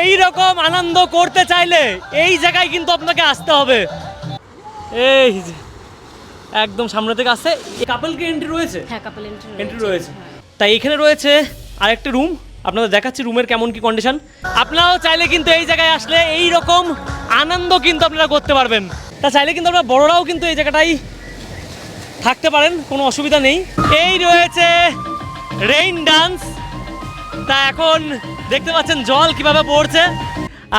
এই রকম আনন্দ করতে চাইলে এই জায়গায় কিন্তু আপনাকে আসতে হবে। এই যে একদম সামনে থেকে আসছে। কাপল কি এন্ট্রি রয়েছে? হ্যাঁ, কাপল এন্ট্রি রয়েছে। তাই এখানে রয়েছে আরেকটা রুম, আপনাদের দেখাচ্ছি রুমের কেমন কি কন্ডিশন। আপনারাও চাইলে কিন্তু এই জায়গায় আসলে এই রকম আনন্দ কিন্তু আপনারা করতে পারবেন। তা চাইলে কিন্তু আপনারা বড়রাও কিন্তু এই জায়গাটাই থাকতে পারেন, কোনো অসুবিধা নেই। এই রয়েছে রেইন ডান্স। তা এখন দেখতে পাচ্ছেন জল কিভাবে পড়ছে,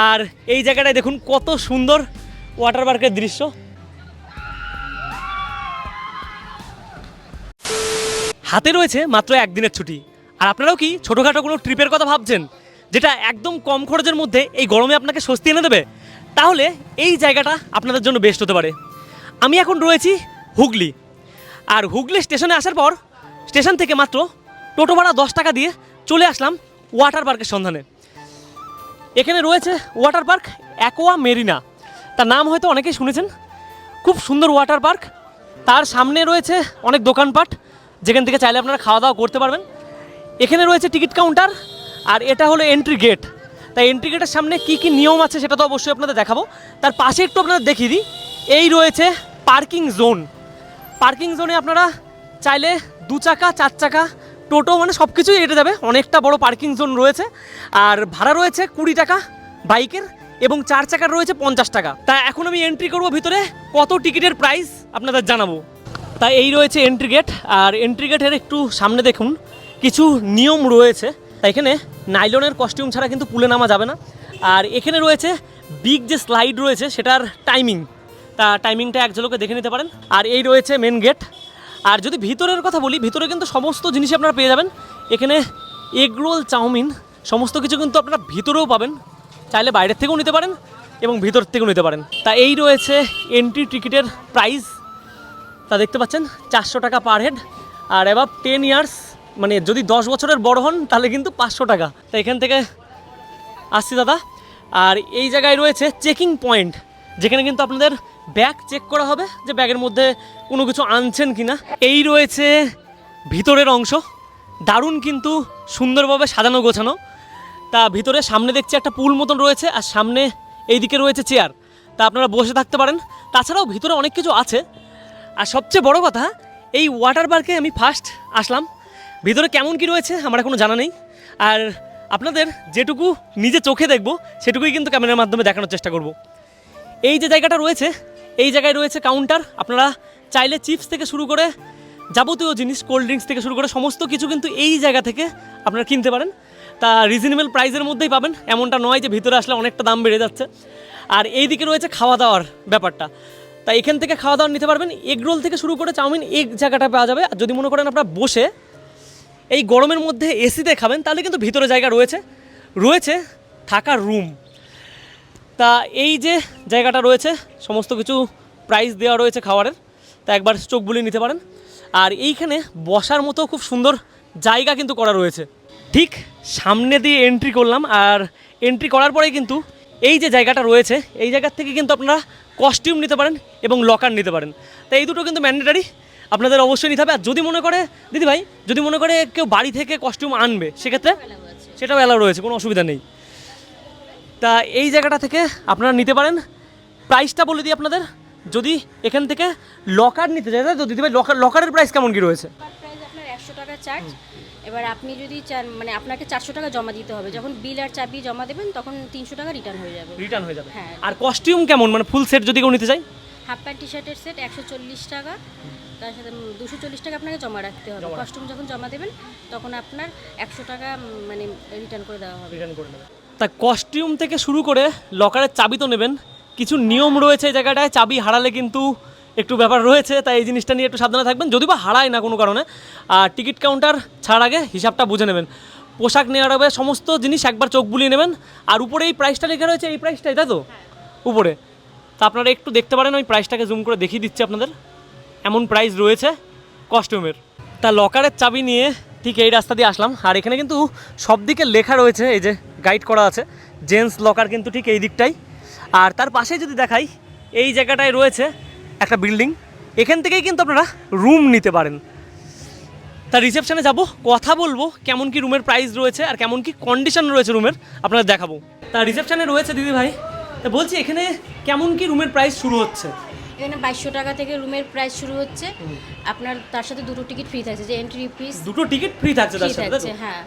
আর এই জায়গাটায় দেখুন কত সুন্দর ওয়াটার পার্কের দৃশ্য। হাতে রয়েছে মাত্র একদিনের ছুটি, আর আপনারাও কি ছোটোখাটো কোনো ট্রিপের কথা ভাবছেন যেটা একদম কম খরচের মধ্যে এই গরমে আপনাকে স্বস্তি এনে দেবে, তাহলে এই জায়গাটা আপনাদের জন্য বেস্ট হতে পারে। আমি এখন রয়েছি হুগলি, আর হুগলি স্টেশনে আসার পর স্টেশন থেকে মাত্র টোটো ভাড়া 10 টাকা দিয়ে চলে আসলাম ওয়াটার পার্কের সন্ধানে। এখানে রয়েছে ওয়াটার পার্ক অ্যাকোয়া মেরিনা, তার নাম হয়তো অনেকেই শুনেছেন। খুব সুন্দর ওয়াটার পার্ক, তার সামনে রয়েছে অনেক দোকানপাট যেখান থেকে চাইলে আপনারা খাওয়া দাওয়া করতে পারবেন। এখানে রয়েছে টিকিট কাউন্টার, আর এটা হলো এন্ট্রি গেট। তাই এন্ট্রি গেটের সামনে কী কী নিয়ম আছে সেটা তো অবশ্যই আপনাদের দেখাবো। তার পাশে একটু আপনাদের দেখিয়ে দিই, এই রয়েছে পার্কিং জোন। পার্কিং জোনে আপনারা চাইলে 2 চাকা 4 চাকা টোটো মানে সব কিছুই হেঁটে যাবে, অনেকটা বড় পার্কিং জোন রয়েছে। আর ভাড়া রয়েছে 20 টাকা বাইকের, এবং 4 চাকার রয়েছে 50 টাকা। তা এখন আমি এন্ট্রি করব ভিতরে, কত টিকিটের প্রাইস আপনাদের জানাবো। তাই এই রয়েছে এন্ট্রি গেট, আর এন্ট্রি গেটের একটু সামনে দেখুন কিছু নিয়ম রয়েছে। তাই এখানে নাইলনের কস্টিউম ছাড়া কিন্তু পুলে নামা যাবে না। আর এখানে রয়েছে বিগ যে স্লাইড রয়েছে সেটার টাইমিং, তা টাইমিংটা এক ঝলকে দেখে নিতে পারেন। আর এই রয়েছে মেন গেট। আর যদি ভিতরের কথা বলি, ভিতরে কিন্তু সমস্ত জিনিস আপনারা পেয়ে যাবেন। এখানে এগরোল, চাউমিন সমস্ত কিছু কিন্তু আপনারা ভিতরেও পাবেন, চাইলে বাইরের থেকেও নিতে পারেন এবং ভিতর থেকেও নিতে পারেন। তা এই রয়েছে এন্ট্রি টিকিটের প্রাইস, তা দেখতে পাচ্ছেন 400 টাকা পার হেড। আর অ্যাবাভ 10 ইয়ার্স মানে যদি 10 বছরের বড় হন তাহলে কিন্তু 500 টাকা। তা এখান থেকে আসছি দাদা। আর এই জায়গায় রয়েছে চেকিং পয়েন্ট, যেখানে কিন্তু আপনাদের ব্যাগ চেক করা হবে যে ব্যাগের মধ্যে কোনো কিছু আনছেন কি না। এই রয়েছে ভিতরের অংশ, দারুণ কিন্তু সুন্দরভাবে সাজানো গোছানো। তা ভিতরে সামনে দেখছি একটা পুল মতন রয়েছে, আর সামনে এই দিকে রয়েছে চেয়ার, তা আপনারা বসে থাকতে পারেন। তাছাড়াও ভিতরে অনেক কিছু আছে। আর সবচেয়ে বড় কথা, এই ওয়াটার পার্কে আমি ফার্স্ট আসলাম, ভিতরে কেমন কি রয়েছে আমার এখনও জানা নেই। আর আপনাদের যেটুকু নিজে চোখে দেখব সেটুকুই কিন্তু ক্যামেরার মাধ্যমে দেখানোর চেষ্টা করব। এই যে জায়গাটা রয়েছে, এই জায়গায় রয়েছে কাউন্টার। আপনারা চাইলে চিপস থেকে শুরু করে যাবতীয় জিনিস, কোল্ড ড্রিঙ্কস থেকে শুরু করে সমস্ত কিছু কিন্তু এই জায়গা থেকে আপনারা কিনতে পারেন। তা রিজনেবল প্রাইসের মধ্যেই পাবেন, এমনটা নয় যে ভিতরে আসলে অনেকটা দাম বেড়ে যাচ্ছে। আর এই দিকে রয়েছে খাওয়া দাওয়ার ব্যাপারটা, তাই এখান থেকে খাওয়া দাওয়া নিতে পারবেন। এগ রোল থেকে শুরু করে চাউমিন এই জায়গাটা পাওয়া যাবে। আর যদি মনে করেন আপনারা বসে এই গরমের মধ্যে এসিতে খাবেন, তাহলে কিন্তু ভিতরে জায়গা রয়েছে, রয়েছে থাকার রুম। তা এই যে জায়গাটা রয়েছে সমস্ত কিছু প্রাইস দেওয়া রয়েছে খাবারের, তা একবার চোখ বুলিয়ে নিতে পারেন। আর এইখানে বসার মতো খুব সুন্দর জায়গা কিন্তু করা রয়েছে। ঠিক সামনে দিয়ে এন্ট্রি করলাম, আর এন্ট্রি করার পরেই কিন্তু এই যে জায়গাটা রয়েছে, এই জায়গার থেকে কিন্তু আপনারা কস্টিউম নিতে পারেন এবং লকার নিতে পারেন। তাই এই দুটো কিন্তু ম্যান্ডেটারি, আপনাদের অবশ্যই নিতে হবে। আর যদি মনে করে দিদিভাই, যদি মনে করে কেউ বাড়ি থেকে কস্টিউম আনবে, সেক্ষেত্রে সেটাও অ্যালাউ রয়েছে, কোনো অসুবিধা নেই। তা এই জায়গাটা থেকে আপনারা নিতে পারেন। প্রাইসটা বলে দিই আপনাদের, যদি এখান থেকে লকার নিতে চাই, তো দিদিভাই লকারের প্রাইস কেমন কি রয়েছে? প্রাইস আপনার 100 টাকা চার্জ। এবার আপনি যদি চান মানে আপনাকে 400 টাকা জমা দিতে হবে, যখন বিল আর চাবি জমা দেবেন তখন 300 টাকা রিটার্ন হয়ে যাবে। রিটার্ন হয়ে যাবে। হ্যাঁ। আর কস্টিউম কেমন, মানে ফুল সেট যদি কেউ নিতে চাই? হাফ প্যান্ট টি শার্টের সেট 140 টাকা, তার সাথে 240 টাকা আপনাকে জমা রাখতে হবে। কস্টিউম যখন জমা দেবেন তখন আপনার 100 টাকা মানে রিটার্ন করে দেওয়া হবে। রিটার্ন করে নেবে। তা কস্টিউম থেকে শুরু করে লকারের চাবি তো নেবেন, কিছু নিয়ম রয়েছে এই জায়গাটায়। চাবি হারালে কিন্তু একটু ব্যাপার রয়েছে, তাই এই জিনিসটা নিয়ে একটু সাবধানে থাকবেন, যদি বা হারায় না কোনো কারণে। আর টিকিট কাউন্টার ছাড়ার আগে হিসাবটা বুঝে নেবেন। পোশাক নেওয়ার আগে সমস্ত জিনিস একবার চোখ বুলিয়ে নেবেন। আর উপরে এই প্রাইসটা লেখা রয়েছে, এই প্রাইসটাই তাই তো উপরে, তা আপনারা একটু দেখতে পারেন, ওই প্রাইসটাকে জুম করে দেখিয়ে দিচ্ছি আপনাদের। এমন প্রাইস রয়েছে কস্টিউমের। তা লকারের চাবি নিয়ে ঠিক এই রাস্তা দিয়ে আসলাম, আর এখানে কিন্তু সব দিকে লেখা রয়েছে, এই যে গাইড করা আছে, জেন্টস লকার কিন্তু ঠিক এই দিকটাই। আর তার পাশে যদি দেখাই, এই জায়গাটায় রয়েছে একটা বিল্ডিং, এখান থেকেই কিন্তু আপনারা রুম নিতে পারেন। তা রিসেপশনে যাব, কথা বলবো কেমন কি রুমের প্রাইস রয়েছে আর কেমন কি কন্ডিশন রয়েছে রুমের, আপনাদের দেখাবো। তা রিসেপশনে রয়েছে দিদি ভাই, তা বলছি এখানে কেমন কি রুমের প্রাইস শুরু হচ্ছে? এখানে 2200 টাকা থেকে রুমের প্রাইস শুরু হচ্ছে। আপনার তার সাথে দুটো টিকিট ফ্রি থাকছে, যে এন্ট্রি ফিস দুটো টিকিট ফ্রি থাকছে তার ফ্রি সাথে, তাই থাকছে। তো? হ্যাঁ,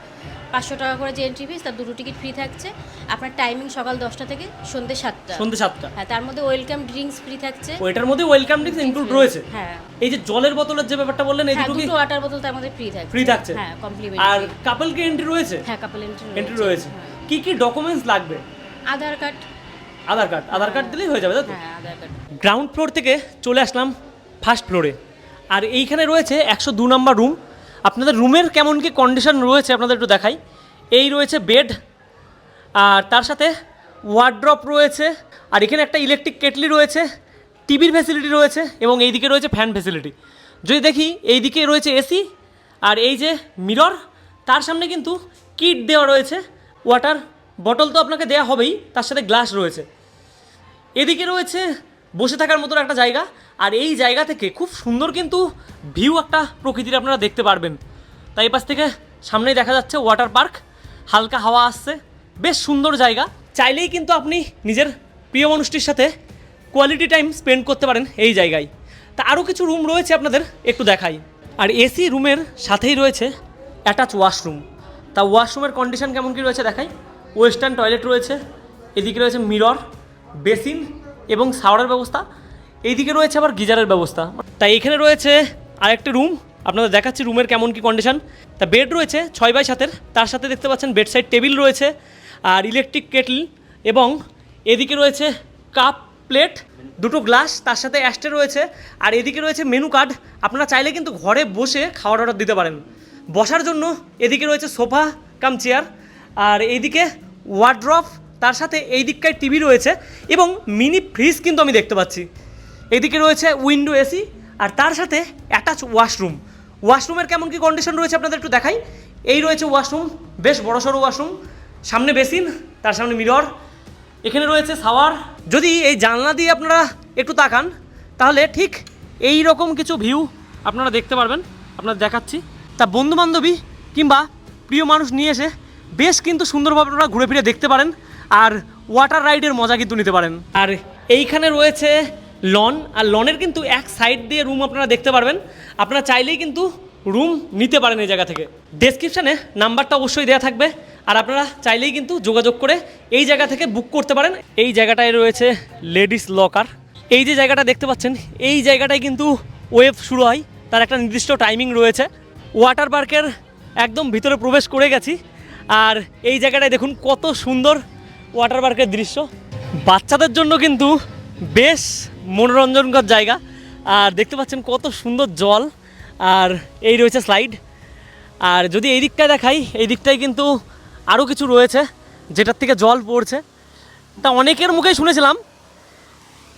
500 টাকা করে যে এন্ট্রি ফিস, তার দুটো টিকিট ফ্রি থাকছে। আপনার টাইমিং সকাল 10টা থেকে সন্ধ্যে 7টা। সন্ধ্যে 7টা। হ্যাঁ, তার মধ্যে ওয়েলকাম ড্রিঙ্কস ফ্রি থাকছে। ওইটার মধ্যে ওয়েলকাম ড্রিঙ্কস ইনক্লুড রয়েছে। হ্যাঁ, এই যে জলের বোতলের যে ব্যাপারটা বললেন, এই হ্যাঁ, দুটো কি দুটো ওয়াটার বোতল তার মধ্যে ফ্রি থাকছে। ফ্রি থাকছে? হ্যাঁ, কমপ্লিমেন্টারি। আর কাপল কি এন্ট্রি রয়েছে? হ্যাঁ, কাপল এন্ট্রি রয়েছে। কি কি ডকুমেন্টস লাগবে? আধার কার্ড। আধার কার্ড দিলেই হয়ে যাবে, তাই তো? হ্যাঁ, আধার কার্ড। গ্রাউন্ড ফ্লোর থেকে চলে আসলাম ফার্স্ট ফ্লোরে, আর এইখানে রয়েছে 102 নম্বর রুম। আপনাদের রুমের কেমন কি কন্ডিশন রয়েছে আপনাদের একটু দেখাই। এই রয়েছে বেড, আর তার সাথে ওয়ার্ড্রপ রয়েছে, আর এখানে একটা ইলেকট্রিক কেটলি রয়েছে, টিভির ফ্যাসিলিটি রয়েছে, এবং এইদিকে রয়েছে ফ্যান ফ্যাসিলিটি। যদি দেখি এইদিকে রয়েছে এসি, আর এই যে মিরর, তার সামনে কিন্তু কিট দেওয়া রয়েছে। ওয়াটার বটল তো আপনাকে দেওয়া হবেই, তার সাথে গ্লাস রয়েছে। এদিকে রয়েছে বসে থাকার মতো একটা জায়গা, আর এই জায়গা থেকে খুব সুন্দর কিন্তু ভিউ একটা প্রকৃতির আপনারা দেখতে পারবেন। তাই এই পাশ থেকে সামনেই দেখা যাচ্ছে ওয়াটার পার্ক, হালকা হাওয়া আসছে, বেশ সুন্দর জায়গা। চাইলেই কিন্তু আপনি নিজের প্রিয় মানুষটির সাথে কোয়ালিটি টাইম স্পেন্ড করতে পারেন এই জায়গায়। তা আরও কিছু রুম রয়েছে আপনাদের একটু দেখাই। আর এসি রুমের সাথেই রয়েছে অ্যাটাচ ওয়াশরুম। তা ওয়াশরুমের কন্ডিশন কেমন কী রয়েছে দেখাই। ওয়েস্টার্ন টয়লেট রয়েছে, এদিকে রয়েছে মিরর, বেসিন এবং শাওয়ারের ব্যবস্থা, এইদিকে রয়েছে আবার গিজারের ব্যবস্থা। তাই এখানে রয়েছে আরেকটি রুম, আপনাদের দেখাচ্ছি রুমের কেমন কি কন্ডিশন। তা বেড রয়েছে 6x7, তার সাথে দেখতে পাচ্ছেন বেড সাইড টেবিল রয়েছে, আর ইলেকট্রিক কেটল, এবং এদিকে রয়েছে কাপ প্লেট, দুটো গ্লাস, তার সাথে অ্যাস্টে রয়েছে, আর এদিকে রয়েছে মেনু কার্ড। আপনারা চাইলে কিন্তু ঘরে বসে খাওয়ার অর্ডার দিতে পারেন। বসার জন্য এদিকে রয়েছে সোফা কাম চেয়ার, আর এইদিকে ওয়ার্ড্রপ, তার সাথে এই দিকটায় টিভি রয়েছে, এবং মিনি ফ্রিজ কিন্তু আমি দেখতে পাচ্ছি। এদিকে রয়েছে উইন্ডো এসি, আর তার সাথে অ্যাটাচ ওয়াশরুম। ওয়াশরুমের কেমন কি কন্ডিশন রয়েছে আপনাদের একটু দেখাই। এই রয়েছে ওয়াশরুম, বেশ বড়সড় ওয়াশরুম, সামনে বেসিন, তার সামনে মিরর, এখানে রয়েছে শাওয়ার। যদি এই জানলা দিয়ে আপনারা একটু তাকান, তাহলে ঠিক এই রকম কিছু ভিউ আপনারা দেখতে পারবেন। আপনারা দেখাচ্ছি। তা বন্ধুবান্ধবী কিংবা প্রিয় মানুষ নিয়ে এসে বেশ কিন্তু সুন্দরভাবে আপনারা ঘুরে ফিরে দেখতে পারেন, আর ওয়াটার রাইডের মজা কিন্তু নিতে পারেন। আর এইখানে রয়েছে লন, আর লনের কিন্তু এক সাইড দিয়ে রুম আপনারা দেখতে পারবেন। আপনারা চাইলেই কিন্তু রুম নিতে পারেন এই জায়গা থেকে। ডেসক্রিপশানে নাম্বারটা অবশ্যই দেওয়া থাকবে, আর আপনারা চাইলেই কিন্তু যোগাযোগ করে এই জায়গা থেকে বুক করতে পারেন। এই জায়গাটায় রয়েছে লেডিস লকার। এই যে জায়গাটা দেখতে পাচ্ছেন, এই জায়গাটায় কিন্তু ওয়েভ শুরু হয়, তার একটা নির্দিষ্ট টাইমিং রয়েছে। ওয়াটার পার্কের একদম ভিতরে প্রবেশ করে গেছি, আর এই জায়গাটায় দেখুন কত সুন্দর ওয়াটার পার্কের দৃশ্য। বাচ্চাদের জন্য কিন্তু বেশ মনোরঞ্জনকর জায়গা, আর দেখতে পাচ্ছেন কত সুন্দর জল, আর এই রয়েছে স্লাইড। আর যদি এই দিকটায় দেখাই, এই দিকটায় কিন্তু আরও কিছু রয়েছে যেটার থেকে জল পড়ছে। তা অনেকের মুখেই শুনেছিলাম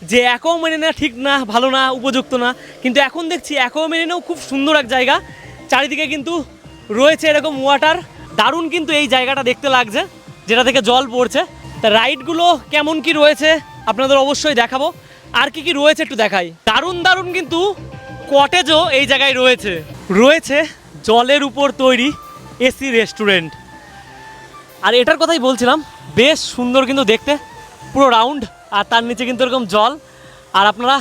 যে অ্যাকোয়ামেরিনা ঠিক না, ভালো না, উপযুক্ত না, কিন্তু এখন দেখছি অ্যাকোয়ামেরিনাও খুব সুন্দর এক জায়গা। চারিদিকে কিন্তু রয়েছে এরকম ওয়াটার, দারুণ কিন্তু এই জায়গাটা দেখতে লাগছে যেটা থেকে জল পড়ছে। তা রাইডগুলো কেমন কি রয়েছে আপনাদের অবশ্যই দেখাবো। আর কি কি রয়েছে একটু দেখাই। দারুণ দারুণ কিন্তু কটেজও এই জায়গায় রয়েছে। রয়েছে জলের উপর তৈরি এসি রেস্টুরেন্ট, আর এটার কথাই বলছিলাম, বেশ সুন্দর কিন্তু দেখতে, পুরো রাউন্ড, আর তার নিচে কিন্তু এরকম জল, আর আপনারা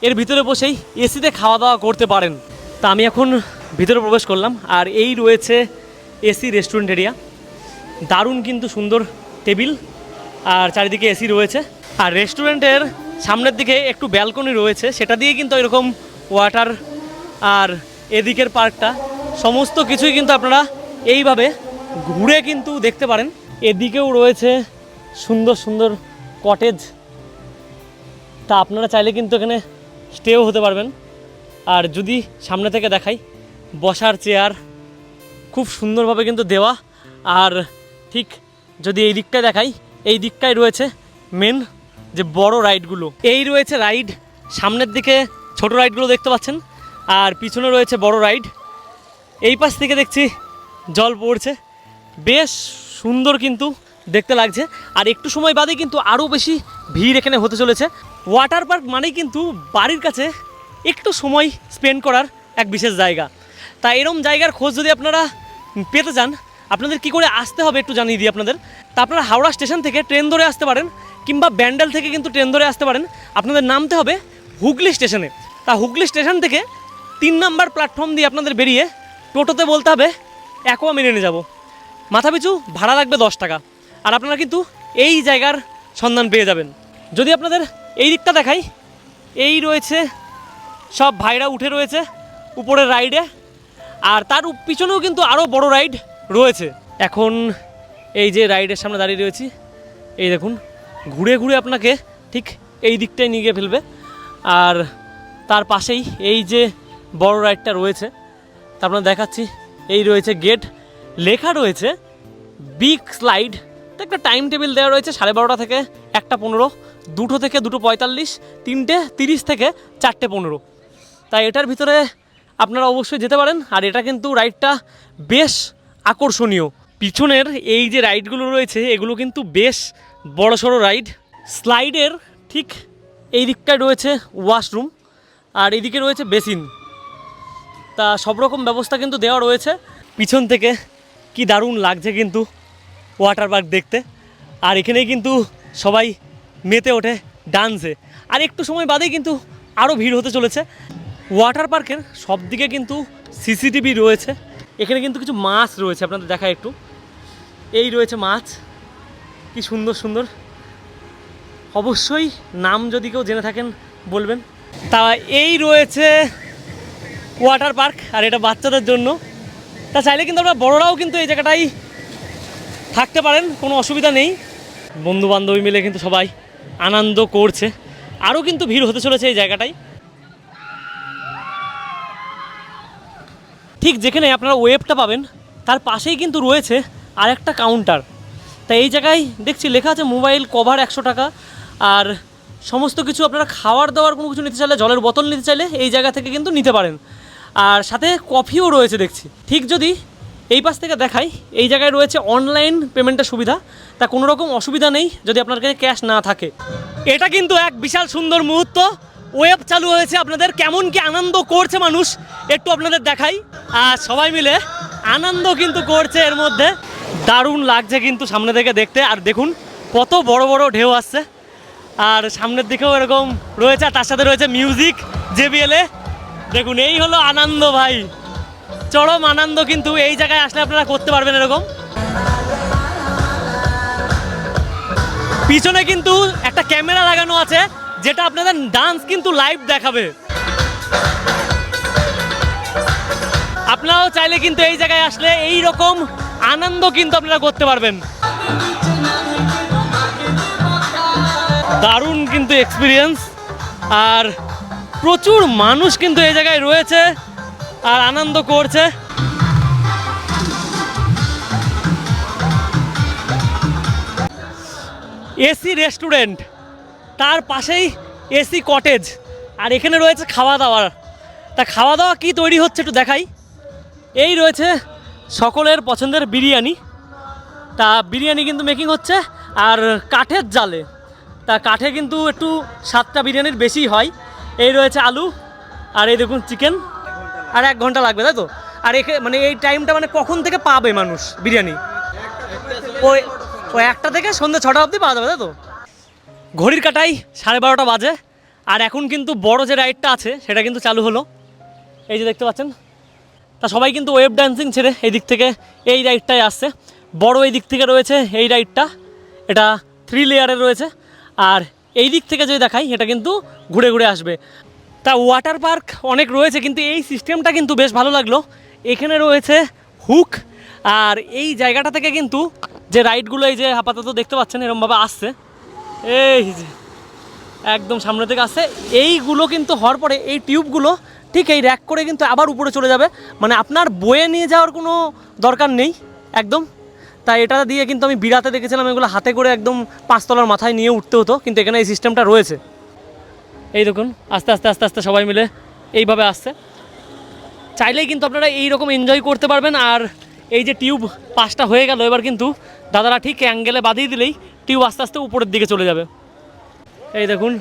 এর ভিতরে বসেই এসিতে খাওয়া দাওয়া করতে পারেন। তা আমি এখন ভিতরে প্রবেশ করলাম, আর এই রয়েছে এসি রেস্টুরেন্ট এরিয়া। দারুণ কিন্তু সুন্দর টেবিল, আর চারিদিকে এসি রয়েছে, আর রেস্টুরেন্টের সামনের দিকে একটু ব্যালকনি রয়েছে, সেটা দিয়ে কিন্তু এরকম ওয়াটার আর এদিকের পার্কটা সমস্ত কিছুই কিন্তু আপনারা এইভাবে ঘুরে কিন্তু দেখতে পারেন। এদিকেও রয়েছে সুন্দর সুন্দর কটেজ, তা আপনারা চাইলে কিন্তু এখানে স্টেও হতে পারবেন। আর যদি সামনে থেকে দেখাই, বসার চেয়ার খুব সুন্দরভাবে কিন্তু দেওয়া, আর ঠিক যদি এই দিকটায় দেখাই, এই দিকটায় রয়েছে মেন যে বড় রাইডগুলো। এই রয়েছে রাইড, সামনের দিকে ছোট রাইডগুলো দেখতে পাচ্ছেন, আর পিছনে রয়েছে বড় রাইড। এই পাশ থেকে দেখছি জল পড়ছে, বেশ সুন্দর কিন্তু দেখতে লাগছে। আর একটু সময় বাদে কিন্তু আরও বেশি ভিড় এখানে হতে চলেছে। ওয়াটার পার্ক মানেই কিন্তু বাড়ির কাছে একটু সময় স্পেন্ড করার এক বিশেষ জায়গা। তাই এরম জায়গার খোঁজ যদি আপনারা পেতে চান, আপনাদের কি করে আসতে হবে একটু জানিয়ে দিই আপনাদের। তা আপনারা হাওড়া স্টেশন থেকে ট্রেন ধরে আসতে পারেন, কিংবা ব্যান্ডেল থেকে কিন্তু ট্রেন ধরে আসতে পারেন। আপনাদের নামতে হবে হুগলি স্টেশনে। তা হুগলি স্টেশন থেকে 3 নম্বর প্ল্যাটফর্ম দিয়ে আপনাদের বেরিয়ে টোটোতে বলতে হবে অ্যাকোয়া মেরিনে যাব। মাথাপিছু ভাড়া লাগবে 10 টাকা। আর আপনারা কিন্তু এই জায়গার সন্ধান পেয়ে যাবেন। যদি আপনাদের এই দিকটা দেখাই, এই রয়েছে সব ভাইরা উঠে রয়েছে উপরের রাইডে, আর তার পিছনেও কিন্তু আরও বড় রাইড রয়েছে। এখন এই যে রাইডের সামনে দাঁড়িয়ে রয়েছি, এই দেখুন ঘুরে ঘুরে আপনাকে ঠিক এই দিকটায় নিয়ে গিয়ে ফেলবে। আর তার পাশেই এই যে বড় রাইডটা রয়েছে, তা আপনার দেখাচ্ছি। এই রয়েছে গেট, লেখা রয়েছে বিগ স্লাইড। একটা টাইম টেবিল দেওয়া রয়েছে 12:30 থেকে 1:15, 2 থেকে 2:45, 3:30 থেকে 4:15। তাই এটার ভিতরে আপনারা অবশ্যই যেতে পারেন। আর এটা কিন্তু রাইডটা বেশ আকর্ষণীয়। পিছনের এই যে রাইডগুলো রয়েছে এগুলো কিন্তু বেশ বড়সড় রাইড। স্লাইডের ঠিক এই দিকটায় রয়েছে ওয়াশরুম, আর এইদিকে রয়েছে বেসিন। তা সব রকম ব্যবস্থা কিন্তু দেওয়া রয়েছে। পিছন থেকে কি দারুণ লাগছে কিন্তু ওয়াটার পার্ক দেখতে। আর এখানেই কিন্তু সবাই মেতে ওঠে ডান্সে। আর একটু সময় বাদেই কিন্তু আরও ভিড় হতে চলেছে। ওয়াটার পার্কের সব দিকে কিন্তু সিসিটিভি রয়েছে। এখানে কিন্তু কিছু মাছ রয়েছে, আপনাদের দেখায় একটু। এই রয়েছে মাছ, কি সুন্দর সুন্দর। অবশ্যই নাম যদি কেউ জেনে থাকেন বলবেন। তা এই রয়েছে ওয়াটার পার্ক, আর এটা বাচ্চাদের জন্য। তা চাইলে কিন্তু আমরা বড়রাও কিন্তু এই জায়গাটাই থাকতে পারেন, কোনো অসুবিধা নেই। বন্ধু বান্ধবী মিলে কিন্তু সবাই আনন্দ করছে। আরও কিন্তু ভিড় হতে চলেছে এই জায়গাটায়। ঠিক যেখানে আপনারা ওয়েবটা পাবেন তার পাশেই কিন্তু রয়েছে আরেকটা কাউন্টার। তাই এই জায়গায় দেখছি লেখা আছে মোবাইল কভার 100 টাকা। আর সমস্ত কিছু আপনারা খাওয়ার দাওয়ার কোনো কিছু নিতে চাইলে, জলের বোতল নিতে চাইলে এই জায়গা থেকে কিন্তু নিতে পারেন। আর সাথে কফিও রয়েছে দেখছি। ঠিক যদি এই পাশ থেকে দেখাই, এই জায়গায় রয়েছে অনলাইন পেমেন্টের সুবিধা। তা কোনো রকম অসুবিধা নেই যদি আপনার কাছে ক্যাশ না থাকে। এটা কিন্তু এক বিশাল সুন্দর মুহূর্ত। ওয়েব চালু হয়েছে, আপনাদের কেমন কি আনন্দ করছে মানুষ একটু আপনাদের দেখাই। আর সবাই মিলে আনন্দ কিন্তু করছে এর মধ্যে। দারুণ লাগছে কিন্তু সামনে থেকে দেখতে। আর দেখুন কত বড় বড় ঢেউ আসছে, আর সামনের দিকেও এরকম রয়েছে। আর তার সাথে রয়েছে মিউজিক JBL এ। দেখুন এই হলো আনন্দ ভাই, চরম আনন্দ কিন্তু এই জায়গায় আসলে আপনারা করতে পারবেন এরকম। পিছনে কিন্তু একটা ক্যামেরা লাগানো আছে যেটা আপনাদের ডান্স কিন্তু লাইভ দেখাবে। আপনারাও চাইলে কিন্তু এই জায়গায় আসলে এই রকম আনন্দ কিন্তু আপনারা করতে পারবেন। দারুণ কিন্তু এক্সপিরিয়েন্স। আর প্রচুর মানুষ কিন্তু এই জায়গায় রয়েছে আর আনন্দ করছে। এসি রেস্টুরেন্ট, তার পাশেই এসি কটেজ, আর এখানে রয়েছে খাওয়া দাওয়ার। তা খাওয়া দাওয়া কি তৈরি হচ্ছে একটু দেখাই। এই রয়েছে সকলের পছন্দের বিরিয়ানি। তা বিরিয়ানি কিন্তু মেকিং হচ্ছে আর কাঠের জালে। তা কাঠে কিন্তু একটু স্বাদটা বিরিয়ানির বেশি হয়। এই রয়েছে আলু, আর এই দেখুন চিকেন। আর 1 ঘন্টা লাগবে তাই তো? আর মানে এই টাইমটা মানে কখন থেকে পাবে মানুষ বিরিয়ানি? ওই 1টা থেকে সন্ধ্যে 6টা অবধি পাওয়া যাবে তাই তো? ঘড়ির কাটাই 12:30 বাজে। আর এখন কিন্তু বড় যে রাইডটা আছে সেটা কিন্তু চালু হলো, এই যে দেখতে পাচ্ছেন। তা সবাই কিন্তু ওয়েব ডান্সিং ছেড়ে এই দিক থেকে এই রাইডটায় আসছে। বড় এই দিক থেকে রয়েছে এই রাইডটা, এটা 3 লেয়ারের রয়েছে। আর এই দিক থেকে যদি দেখাই এটা কিন্তু ঘুরে ঘুরে আসবে। তা ওয়াটার পার্ক অনেক রয়েছে, কিন্তু এই সিস্টেমটা কিন্তু বেশ ভালো লাগলো। এখানে রয়েছে হুক, আর এই জায়গাটা থেকে কিন্তু যে রাইডগুলো এই যে আপাতত দেখতে পাচ্ছেন এরকমভাবে আসছে, এই যে একদম সামনে থেকে আসছে। এইগুলো কিন্তু হওয়ার পরে এই টিউবগুলো ঠিক এই র্যাক করে কিন্তু আবার উপরে চলে যাবে, মানে আপনার বয়ে নিয়ে যাওয়ার কোনো দরকার নেই একদম। তাই এটা দিয়ে কিন্তু আমি বিরাতে দেখেছিলাম এগুলো হাতে করে একদম 5 তলার মাথায় নিয়ে উঠতে হতো, কিন্তু এখানে এই সিস্টেমটা রয়েছে। এই দেখুন আস্তে আস্তে আস্তে আস্তে সবাই মিলে এইভাবে আসছে। চাইলেই কিন্তু আপনারা এই রকম এনজয় করতে পারবেন। আর এই যে টিউব 5টা হয়ে গেল, এবার কিন্তু দাদারা ঠিক অ্যাঙ্গেলে বাঁধিয়ে দিলেই টিউব আস্তে আস্তে উপরের দিকে চলে যাবে। এই দেখুন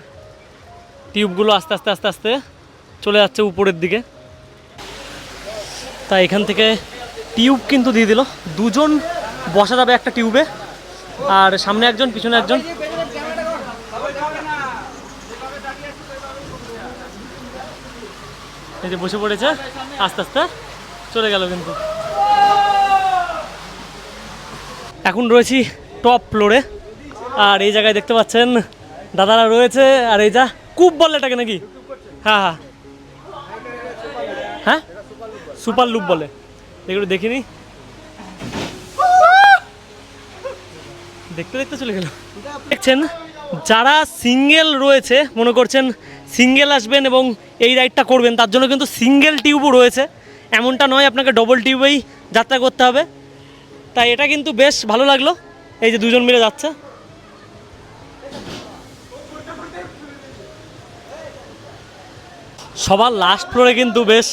টিউবগুলো আস্তে আস্তে আস্তে আস্তে চলে যাচ্ছে উপরের দিকে। তাই এখান থেকে টিউব কিন্তু দিয়ে দিল, দুজন বসা যাবে একটা টিউবে, আর সামনে একজন পিছনে একজন। এই যে বসে পড়েছে, আস্তে আস্তে চলে গেল কিন্তু। এখন রয়েছি টপ ফ্লোরে, আর এই জায়গায় দেখতে পাচ্ছেন দাদারা রয়েছে। আর এই যা কূপ বলে এটাকে নাকি? হ্যাঁ হ্যাঁ হ্যাঁ, সুপার লুপ বলে, এগুলো দেখিনি। দেখতে দেখতে চলে গেল। দেখছেন যারা সিঙ্গেল রয়েছে, মনে করছেন সিঙ্গেল আসবেন এবং এই রাইডটা করবেন, তার জন্য কিন্তু সিঙ্গেল টিউবও রয়েছে, এমনটা নয় আপনাকে ডবল টিউবেই যাত্রা করতে হবে। তাই এটা কিন্তু বেশ ভালো লাগলো, এই যে দুজন মিলে যাচ্ছে। সবার লাস্ট ফ্লোরে কিন্তু বেশ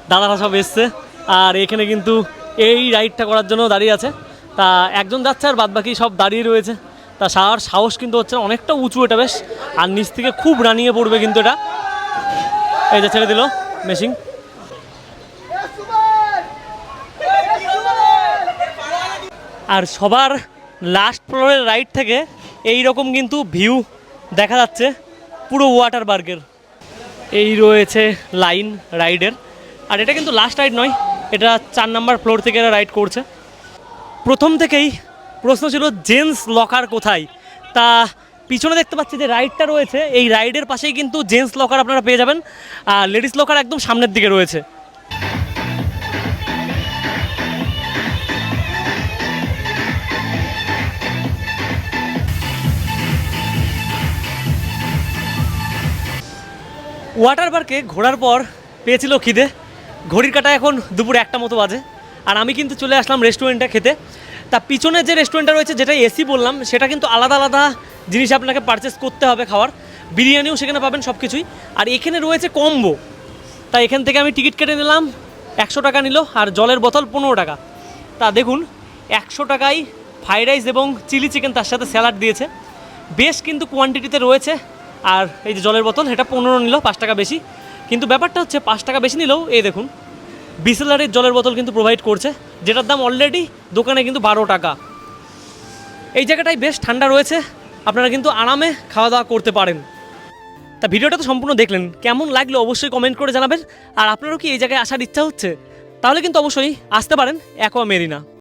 দাদারা সব এসছে, আর এখানে কিন্তু এই রাইডটা করার জন্য দাঁড়িয়ে আছে। তা একজন যাচ্ছে আর বাদবাকি সব দাঁড়িয়ে রয়েছে। তা সাহস কিন্তু হচ্ছে না, অনেকটা উঁচু এটা বেশ, আর নিচ থেকে খুব রানিয়ে পড়বে কিন্তু এটা। এই যে ছেড়ে দিল মেশিন। আর সবার লাস্ট ফ্লোরের রাইড থেকে এই রকম কিন্তু ভিউ দেখা যাচ্ছে পুরো ওয়াটার পার্কের। এই রয়েছে লাইন রাইডের, আর এটা কিন্তু লাস্ট রাইড নয়, এটা 4 নাম্বার ফ্লোর থেকে এরা রাইড করছে। প্রথম থেকেই প্রশ্ন ছিল জেন্টস লকার কোথায়। তা পিছনে দেখতে পাচ্ছি যে রাইডটা রয়েছে, এই রাইডের পাশেই কিন্তু জেন্টস লকার আপনারা পেয়ে যাবেন, আর লেডিস লকার একদম সামনের দিকে রয়েছে। ওয়াটার পার্কে ঘোরার পর পেয়েছিল খিদে, ঘড়ির কাঁটা এখন দুপুর 1টা মতো বাজে, আর আমি কিন্তু চলে আসলাম রেস্টুরেন্টে খেতে। তা পিছনে যে রেস্টুরেন্টটা রয়েছে, যেটা এসি বললাম, সেটা কিন্তু আলাদা আলাদা জিনিস আপনাকে পারচেস করতে হবে খাওয়ার, বিরিয়ানিও সেখানে পাবেন সব কিছুই। আর এখানে রয়েছে কম্বো, তাই এখান থেকে আমি টিকিট কেটে নিলাম, 100 টাকা নিল, আর জলের বোতল 15 টাকা। তা দেখুন 100 টাকায় ফ্রাইড রাইস এবং চিলি চিকেন, তার সাথে স্যালাড দিয়েছে, বেশ কিন্তু কোয়ান্টিটিতে রয়েছে। আর এই যে জলের বোতল, এটা 15 নিল, 5 টাকা বেশি। কিন্তু ব্যাপারটা হচ্ছে 5 টাকা বেশি নিলেও এই দেখুন বিসলারির জলের বোতল কিন্তু প্রোভাইড করছে, যেটার দাম অলরেডি দোকানে কিন্তু 12 টাকা। এই জায়গাটায় বেশ ঠান্ডা রয়েছে, আপনারা কিন্তু আরামে খাওয়া দাওয়া করতে পারেন। তা ভিডিওটা তো সম্পূর্ণ দেখলেন, কেমন লাগলো অবশ্যই কমেন্ট করে জানাবেন। আর আপনারও কি এই জায়গায় আসার ইচ্ছা হচ্ছে, তাহলে কিন্তু অবশ্যই আসতে পারেন অ্যাকোয়া মেরিনা।